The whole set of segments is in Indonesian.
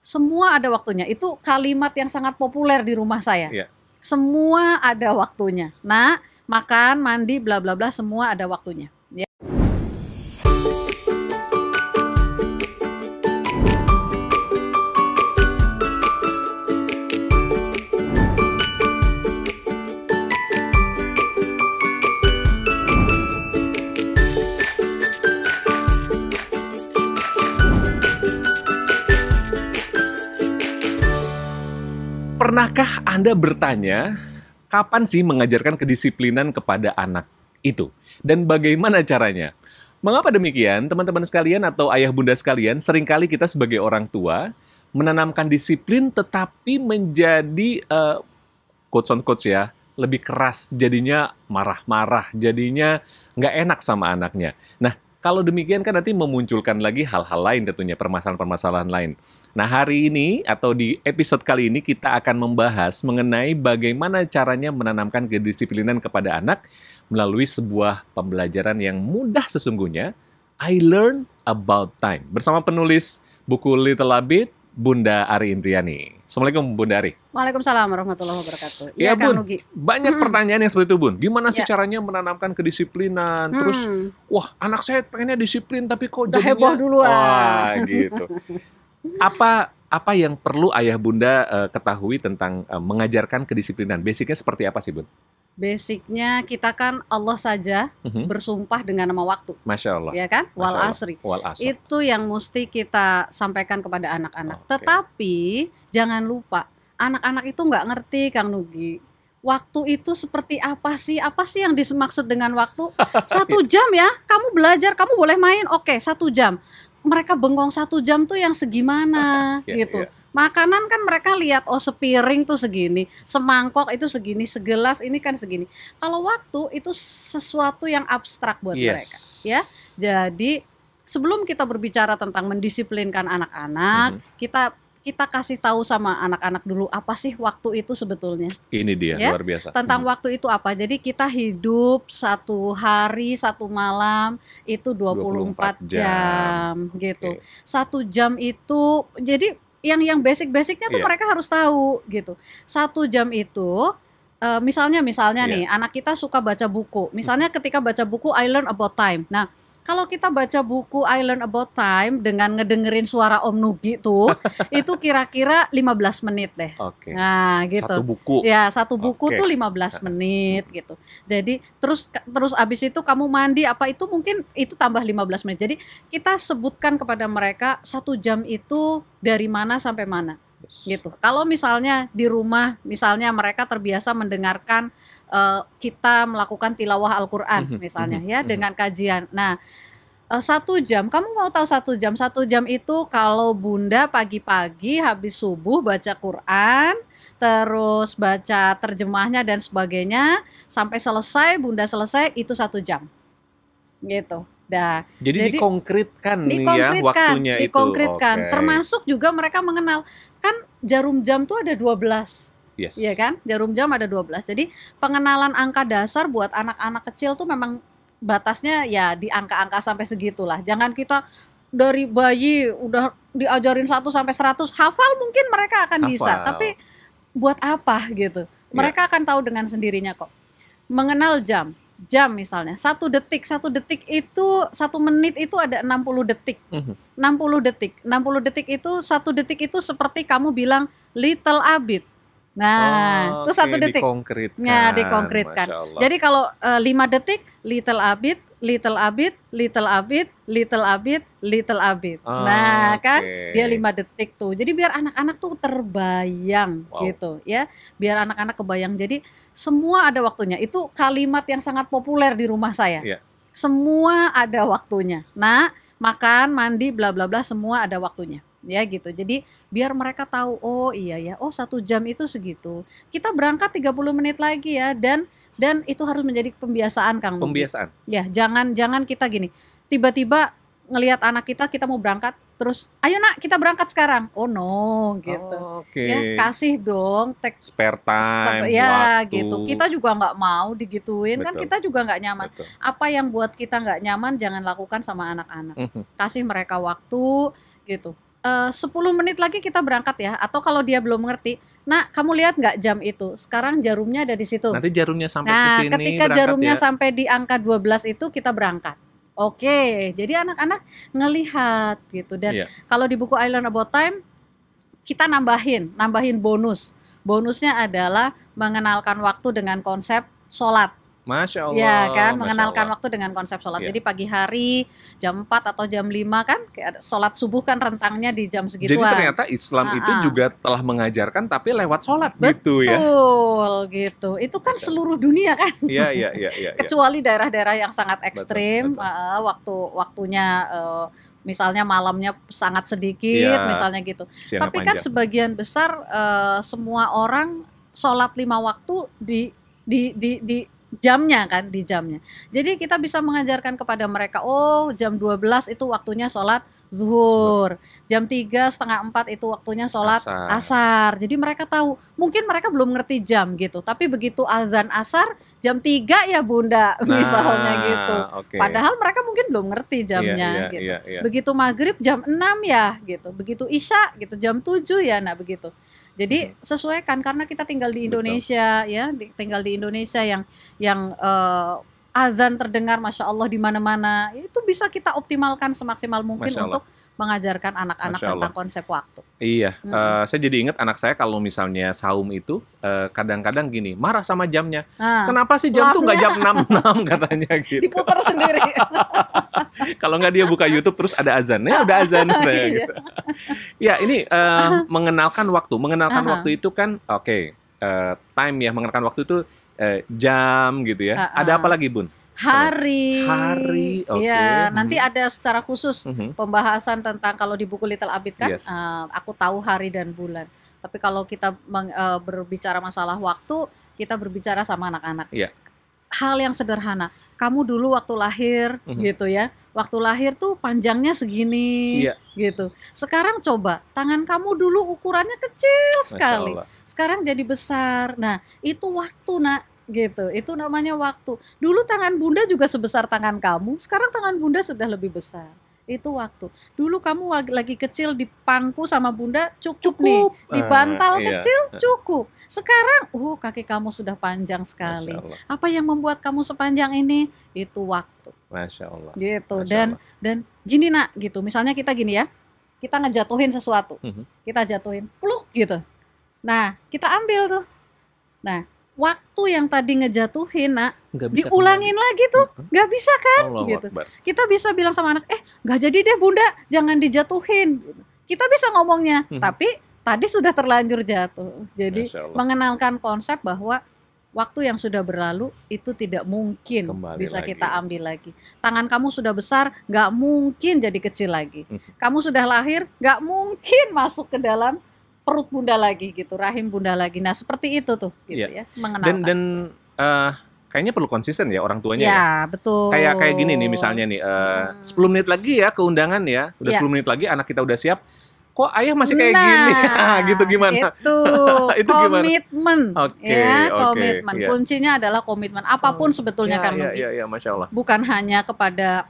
Semua ada waktunya. Itu kalimat yang sangat populer di rumah saya. Iya. Semua ada waktunya. Nah, makan, mandi, bla bla bla, semua ada waktunya. Ya. Pernahkah Anda bertanya, kapan sih mengajarkan kedisiplinan kepada anak itu? Dan bagaimana caranya? Mengapa demikian, teman-teman sekalian atau ayah bunda sekalian, seringkali kita sebagai orang tua menanamkan disiplin tetapi menjadi, quotes on quotes ya, lebih keras, jadinya marah-marah, jadinya nggak enak sama anaknya. Nah, kalau demikian kan nanti memunculkan lagi hal-hal lain tentunya, permasalahan-permasalahan lain. Nah, hari ini atau di episode kali ini kita akan membahas mengenai bagaimana caranya menanamkan kedisiplinan kepada anak melalui sebuah pembelajaran yang mudah sesungguhnya, I Learn About Time. Bersama penulis buku Little Habit, Bunda Ari Indriani. Assalamualaikum Bunda Ari. Waalaikumsalam warahmatullahi wabarakatuh. Ya, Kang Bun, Nugi. banyak pertanyaan yang seperti itu, Bun. Gimana sih Ya. caranya menanamkan kedisiplinan? Terus, wah, anak saya pengennya disiplin, tapi kok Udah jadinya... heboh duluan. Wah, gitu. Apa yang perlu ayah bunda ketahui tentang mengajarkan kedisiplinan? Basicnya seperti apa sih, Bun? Basicnya kita kan Allah saja bersumpah dengan nama waktu. Masya Allah. Ya kan? Wal Masya Allah. asri. Wal asr. Itu yang mesti kita sampaikan kepada anak-anak. Oke. Tetapi jangan lupa, anak-anak itu nggak ngerti, Kang Nugi. Waktu itu seperti apa sih? Apa sih yang dimaksud dengan waktu? 1 jam ya, kamu belajar, kamu boleh main, oke 1 jam. Mereka bengong 1 jam tuh yang segimana Ya, gitu. ya. Makanan kan mereka lihat, oh sepiring tuh segini, semangkok itu segini, segelas ini kan segini. Kalau waktu itu sesuatu yang abstrak buat mereka, ya. Jadi sebelum kita berbicara tentang mendisiplinkan anak-anak, kita kasih tahu sama anak-anak dulu apa sih waktu itu sebetulnya. Ini dia, Ya, luar biasa. Tentang waktu itu apa. Jadi kita hidup 1 hari, 1 malam itu 24 jam gitu. Oke. 1 jam itu, jadi yang basic-basicnya tuh Iya. mereka harus tahu gitu. 1 jam itu misalnya Iya. nih, anak kita suka baca buku. Misalnya ketika baca buku I Learn About Time. Nah, kalau kita baca buku I Learn About Time dengan ngedengerin suara Om Nugi tuh, itu kira-kira 15 menit deh. Oke. Nah, gitu. Satu buku. Ya, 1 buku Oke. tuh 15 menit gitu. Jadi terus abis itu kamu mandi apa itu mungkin itu tambah 15 menit. Jadi kita sebutkan kepada mereka 1 jam itu dari mana sampai mana. Gitu. Kalau misalnya di rumah, misalnya mereka terbiasa mendengarkan kita melakukan tilawah Al-Quran misalnya ya, dengan kajian. Nah, 1 jam, kamu mau tahu 1 jam? 1 jam itu kalau bunda pagi-pagi habis subuh baca Quran, terus baca terjemahnya dan sebagainya, sampai selesai, bunda selesai, itu 1 jam. Gitu. Dah. Jadi dikonkretkan nih ya waktunya itu. Dikonkretkan. Oke. Termasuk juga mereka mengenal, kan jarum jam tuh ada 12. Yes. Iya kan? Jarum jam ada 12. Jadi pengenalan angka dasar buat anak-anak kecil tuh memang batasnya ya di angka-angka sampai segitulah. Jangan kita dari bayi udah diajarin 1 sampai 100, hafal mungkin mereka akan bisa, tapi buat apa gitu. Mereka akan tahu dengan sendirinya kok. Mengenal jam misalnya, 1 detik itu 1 menit itu ada 60 detik. 60 detik itu 1 detik itu seperti kamu bilang Little Habit. Nah, itu 1 detik. Dikonkretkan. Nah, dikonkretkan. Masya Allah. Jadi kalau 5 detik Little Habit, Little Habit, Little Habit, Little Habit, Little Habit. Nah, kan dia 5 detik tuh. Jadi biar anak-anak tuh terbayang gitu ya. Biar anak-anak kebayang. Jadi semua ada waktunya. Itu kalimat yang sangat populer di rumah saya. Iya. Semua ada waktunya. Nah, makan, mandi, bla bla bla, semua ada waktunya. Ya gitu. Jadi biar mereka tahu, oh iya ya, oh 1 jam itu segitu. Kita berangkat 30 menit lagi ya, dan itu harus menjadi pembiasaan, Kang Nugi. Pembiasaan. Ya, jangan kita gini. Tiba-tiba ngelihat anak kita mau berangkat, terus ayo nak kita berangkat sekarang. Oh no, gitu. Oke. Ya, kasih dong Spare time, ya waktu. gitu. Kita juga nggak mau digituin. Kan Betul. kita juga nggak nyaman. Betul. Apa yang buat kita nggak nyaman jangan lakukan sama anak-anak. Kasih mereka waktu gitu. 10 menit lagi kita berangkat ya. Atau kalau dia belum ngerti, nah kamu lihat nggak jam itu? Sekarang jarumnya ada di situ. Nanti jarumnya sampai ke Nah, sini ketika berangkat jarumnya ya. sampai di angka 12 itu kita berangkat. Oke, jadi anak-anak ngelihat gitu. Dan Iya. kalau di buku I Learn About Time, kita nambahin bonus. Bonusnya adalah mengenalkan waktu dengan konsep sholat. Masya Allah. Ya kan, Masya mengenalkan Allah. waktu dengan konsep sholat. Iya. Jadi pagi hari jam 4 atau jam 5 kan, kayak ada sholat subuh kan rentangnya di jam Jadi segituan. ternyata Islam itu Ah, ah. juga telah mengajarkan tapi lewat sholat gitu ya. Betul gitu. Itu kan Masya seluruh dunia kan. Iya, iya, iya, iya. Kecuali daerah-daerah yang sangat ekstrim, betul. waktunya misalnya malamnya sangat sedikit, Iya, misalnya gitu. siangnya Tapi kan panjang. sebagian besar semua orang sholat 5 waktu di jamnya kan, di jamnya. Jadi kita bisa mengajarkan kepada mereka, oh jam 12 itu waktunya sholat zuhur, jam 3:30 itu waktunya sholat Asar. asar. Jadi mereka tahu, mungkin mereka belum ngerti jam gitu, tapi begitu azan asar jam 3 ya bunda, misalnya gitu. Oke. Padahal mereka mungkin belum ngerti jamnya Iya, gitu. iya, iya. Begitu maghrib jam 6 ya gitu, begitu isya gitu jam 7 ya, nah begitu. Jadi sesuaikan, karena kita tinggal di Betul. Indonesia ya, tinggal di Indonesia yang azan terdengar masya Allah di mana-mana. Itu bisa kita optimalkan semaksimal mungkin Masya Allah. untuk mengajarkan anak-anak Masya Allah. tentang konsep waktu. Iya, Mm-mm. saya jadi ingat anak saya kalau misalnya saum itu kadang-kadang gini, marah sama jamnya. Nah, Kenapa sih jam tuh nggak jam 6 katanya gitu. diputar sendiri. Kalau nggak dia buka YouTube terus ada azannya, udah azan katanya Iya. gitu. Ya ini mengenalkan waktu. Mengenalkan Aha. waktu itu kan time ya, mengenalkan waktu itu jam gitu ya. Ada apa lagi Bun? Hari, oke. Ya, nanti ada secara khusus Mhm. pembahasan tentang, kalau di buku Little Abid kan, Yes. aku tahu hari dan bulan. Tapi kalau kita berbicara masalah waktu, kita berbicara sama anak-anak. Iya. Hal yang sederhana. Kamu dulu waktu lahir, gitu ya. Waktu lahir tuh panjangnya segini, Iya. gitu. Sekarang coba, tangan kamu dulu ukurannya kecil Masya sekali. Allah. Sekarang jadi besar. Nah, itu waktu, nak. Gitu, itu namanya waktu. Dulu tangan bunda juga sebesar tangan kamu, sekarang tangan bunda sudah lebih besar. Itu waktu. Dulu kamu lagi kecil dipangku sama bunda, cukup nih. Di bantal Iya. kecil, cukup. Sekarang, kaki kamu sudah panjang Masya sekali. Allah. Apa yang membuat kamu sepanjang ini? Itu waktu. Masya Allah. Gitu. Masya Allah. Dan gini nak, gitu. Misalnya kita gini ya, kita ngejatuhin sesuatu, Mhm. kita jatuhin, pluk gitu. Nah, kita ambil tuh. Nah, waktu yang tadi ngejatuhin nak, Nggak bisa diulangin lagi tuh, nggak bisa kan? Allahu Gitu. Akbar. Kita bisa bilang sama anak, nggak jadi deh bunda, jangan dijatuhin. Gitu. Kita bisa ngomongnya, tapi tadi sudah terlanjur jatuh. Jadi Masya Allah. mengenalkan konsep bahwa waktu yang sudah berlalu itu tidak mungkin Kembali bisa lagi. kita ambil lagi. Tangan kamu sudah besar, nggak mungkin jadi kecil lagi. Kamu sudah lahir, nggak mungkin masuk ke dalam perut bunda lagi gitu, rahim bunda lagi. Nah seperti itu tuh, gitu Iya. ya, mengenalkan. Dan kayaknya perlu konsisten ya orang tuanya ya. Ya betul. Kayak gini nih misalnya nih, 10 menit lagi ya ke undangan ya, udah Iya. 10 menit lagi anak kita udah siap, kok ayah masih kayak gini, gitu gimana? Itu, Itu gimana? komitmen, Oke, ya oke, komitmen. iya. Kuncinya adalah komitmen. Apapun sebetulnya Kang Nugi, Iya, Masya Allah. bukan hanya kepada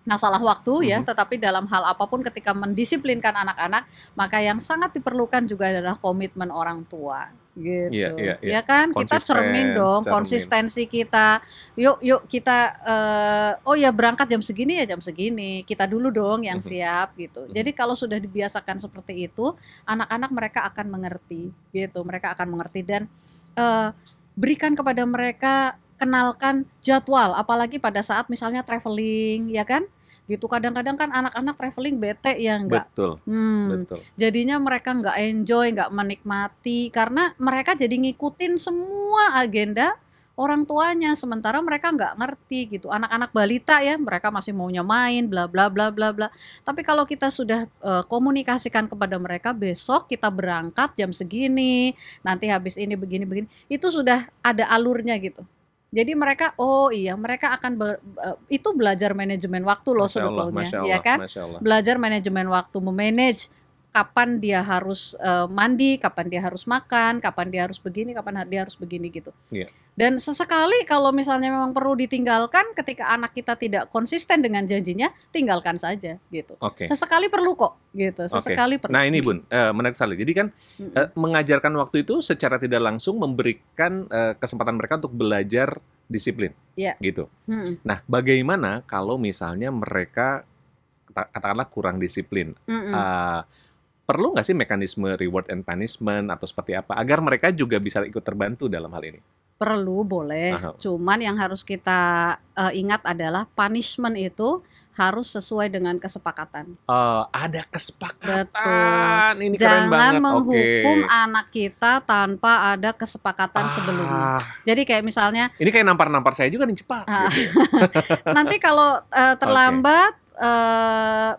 masalah waktu ya, Mhm. tetapi dalam hal apapun ketika mendisiplinkan anak-anak, maka yang sangat diperlukan juga adalah komitmen orang tua. Gitu, Iya. ya kan? Kita cermin dong, konsistensi kita. Yuk kita, oh ya berangkat jam segini ya jam segini. Kita dulu dong yang siap gitu. Jadi kalau sudah dibiasakan seperti itu, anak-anak mereka akan mengerti, gitu. Mereka akan mengerti dan berikan kepada mereka, kenalkan jadwal, apalagi pada saat misalnya traveling, ya kan? Gitu, kadang-kadang kan anak-anak traveling bete ya enggak. Betul. Jadinya mereka nggak enjoy, nggak menikmati, karena mereka jadi ngikutin semua agenda orang tuanya, sementara mereka nggak ngerti gitu. Anak-anak balita ya, mereka masih maunya main, bla bla bla bla bla. Tapi kalau kita sudah komunikasikan kepada mereka, besok kita berangkat jam segini, nanti habis ini begini-begini, itu sudah ada alurnya gitu. Jadi mereka, mereka akan itu belajar manajemen waktu loh sebetulnya, ya kan? Belajar manajemen waktu, memanage kapan dia harus mandi, kapan dia harus makan, kapan dia harus begini, kapan dia harus begini gitu. Iya. Dan sesekali kalau misalnya memang perlu ditinggalkan, ketika anak kita tidak konsisten dengan janjinya, tinggalkan saja gitu. Oke. Sesekali perlu kok gitu, Oke. sesekali perlu. Nah ini Bun, menarik sekali. Jadi kan mengajarkan waktu itu secara tidak langsung memberikan kesempatan mereka untuk belajar disiplin, Iya. gitu. Mm-mm. Nah, bagaimana kalau misalnya mereka katakanlah kurang disiplin? Mm-mm. Perlu nggak sih mekanisme reward and punishment atau seperti apa agar mereka juga bisa ikut terbantu dalam hal ini? Perlu, boleh. Aha. Cuman yang harus kita ingat adalah punishment itu harus sesuai dengan kesepakatan. Ada kesepakatan. Betul. Ini keren banget. Jangan menghukum Oke. anak kita tanpa ada kesepakatan sebelumnya. Jadi kayak misalnya Ini kayak nampar-nampar saya juga nih, cepat. Ah. Gitu. nanti kalau terlambat,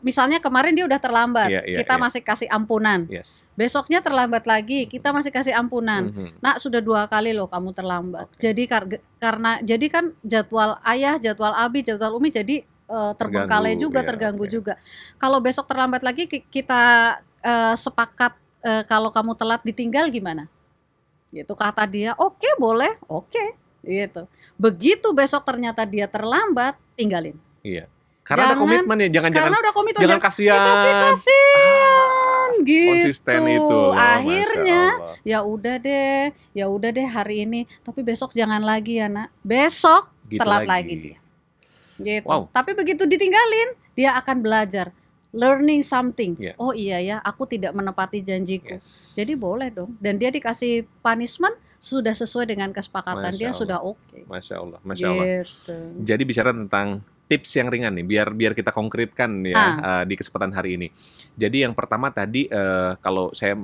misalnya kemarin dia udah terlambat, Iya, kita iya. masih kasih ampunan. Yes. Besoknya terlambat lagi, kita masih kasih ampunan. Mhm. Nak, sudah 2 kali loh kamu terlambat. Oke. Jadi karena jadi kan jadwal ayah, jadwal abi, jadwal umi jadi terbengkalai Terganggu, juga, ya, terganggu oke. juga. Kalau besok terlambat lagi kita sepakat kalau kamu telat ditinggal gimana? Gitu kata dia, oke boleh, oke. Gitu. Begitu besok ternyata dia terlambat, tinggalin. Iya. Karena ada komitmen ya, jangan-jangan Karena udah komitmen. jangan kasihan. tapi kasihan gitu. Konsisten itu loh, Akhirnya Masya Allah. ya udah deh hari ini, tapi besok jangan lagi ya nak. Besok Gitu telat lagi dia. Gitu. Wow. Tapi begitu ditinggalin, dia akan belajar, learning something. Iya. Oh iya ya, aku tidak menepati janjiku. Yes. Jadi boleh dong. Dan dia dikasih punishment sudah sesuai dengan kesepakatan, Masya dia Allah. sudah oke. Masya Allah, Masya Allah. Gitu. Jadi bicara tentang tips yang ringan nih, biar kita konkretkan ya di kesempatan hari ini. Jadi yang pertama tadi kalau saya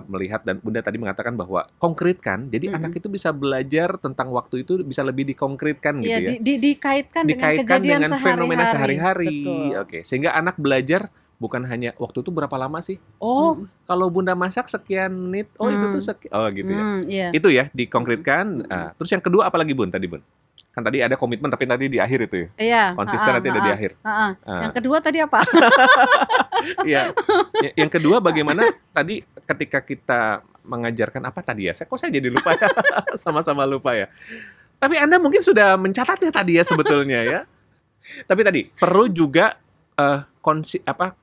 melihat dan Bunda tadi mengatakan bahwa konkretkan, jadi anak itu bisa belajar tentang waktu itu bisa lebih dikonkretkan gitu ya. Dikaitkan dengan kejadian dengan fenomena sehari-hari. Betul. Oke, sehingga anak belajar bukan hanya waktu itu berapa lama sih? Oh, Mm. kalau Bunda masak sekian menit, oh itu tuh oh gitu ya. Iya. Itu ya dikonkretkan. Terus yang kedua apa lagi Bun tadi Bun? Kan tadi ada komitmen tapi tadi di akhir itu ya. Iya. Konsisten nanti ada di akhir. Yang kedua tadi apa? Iya. Yang kedua bagaimana tadi ketika kita mengajarkan apa tadi ya? Kok saya jadi lupa ya? Sama-sama lupa ya. Tapi Anda mungkin sudah mencatatnya tadi ya sebetulnya ya. Tapi tadi perlu juga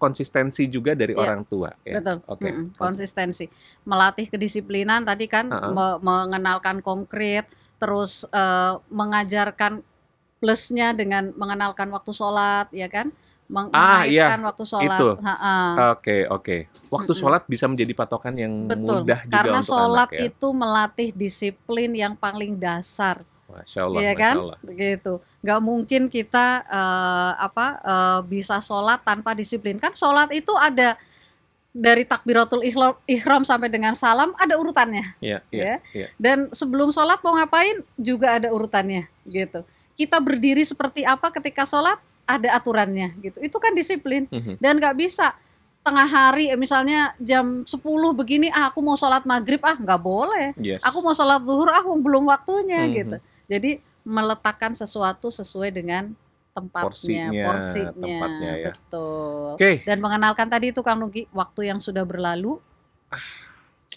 konsistensi juga dari Iya. orang tua ya. Betul. Oke. Konsistensi. Melatih kedisiplinan tadi kan mengenalkan konkret, terus mengajarkan plusnya dengan mengenalkan waktu sholat, ya kan? Mengaitkan waktu sholat. Itu. Oke. Waktu sholat bisa menjadi patokan yang Betul. mudah juga Karena untuk sholat anak ya. itu melatih disiplin yang paling dasar. Masya Allah, Iya Masya kan? Allah. Begitu. Nggak mungkin kita bisa sholat tanpa disiplin. Kan sholat itu ada dari takbiratul ihram sampai dengan salam ada urutannya. Iya. Dan sebelum sholat mau ngapain juga ada urutannya gitu. Kita berdiri seperti apa ketika sholat ada aturannya gitu. Itu kan disiplin. Dan nggak bisa tengah hari misalnya jam 10 begini aku mau sholat maghrib nggak boleh. Yes. Aku mau sholat zuhur belum waktunya gitu. Jadi meletakkan sesuatu sesuai dengan porsinya ya. Betul. Oke. Dan mengenalkan tadi itu Kang Nugi, waktu yang sudah berlalu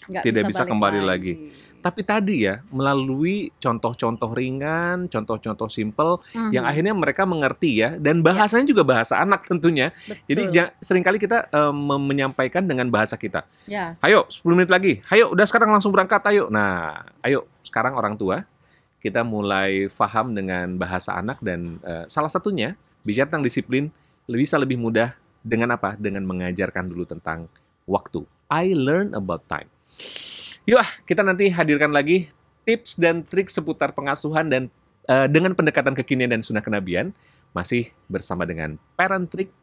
nggak tidak bisa balik kembali lagi. Tapi tadi ya melalui contoh-contoh ringan, contoh-contoh simple yang akhirnya mereka mengerti ya, dan bahasanya juga bahasa anak tentunya. Betul. Jadi seringkali kita menyampaikan dengan bahasa kita. Ya. Ayo 10 menit lagi. Ayo udah sekarang langsung berangkat ayo. Nah, ayo sekarang orang tua kita mulai paham dengan bahasa anak dan salah satunya bicara tentang disiplin bisa lebih mudah dengan apa? Dengan mengajarkan dulu tentang waktu. I learn about time. Yuk, kita nanti hadirkan lagi tips dan trik seputar pengasuhan dan dengan pendekatan kekinian dan sunnah kenabian masih bersama dengan Parent Trick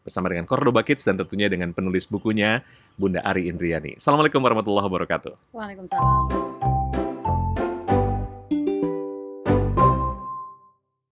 bersama dengan Cordoba Kids dan tentunya dengan penulis bukunya Bunda Ari Indriani. Assalamualaikum warahmatullahi wabarakatuh. Waalaikumsalam.